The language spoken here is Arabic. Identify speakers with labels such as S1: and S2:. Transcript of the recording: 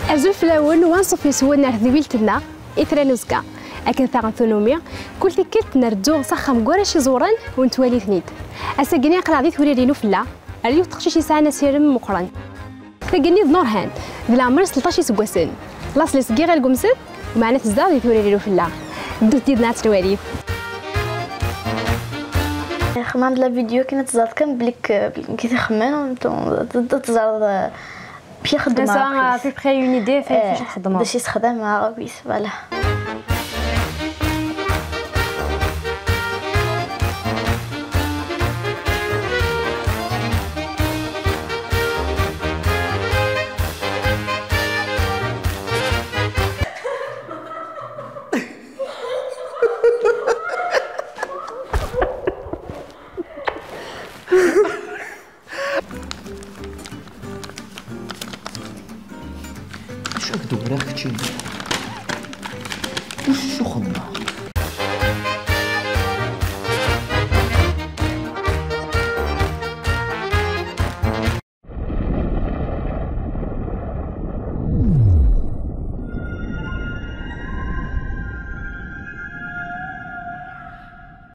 S1: أزول في الأول وانصف يسوون ذويلتنا إثرانوسكا أكن ثاغن ثنومي كل تكت نردو صخم قرش زوران ونتوالي ثنيد أساقني أقرأ ذي ثوري نوفلا اليو تخشيشي ساعنا سيرم مقرن ثقني نورهان ذي العمر 16 سقوسن لاصلي صغيرة القمسد ومعنا تزداد ذي ثوري نوفلا دو تديدنا ترواليف
S2: خمام لا فيديو كانت تزاد كم بليك كي تخمن تزاد بيا خدمة
S1: سواء في بخير اون ايدي فاش تخدمها
S2: باش يستخدم مع ربيس فوالا
S3: اش راك دورا اختي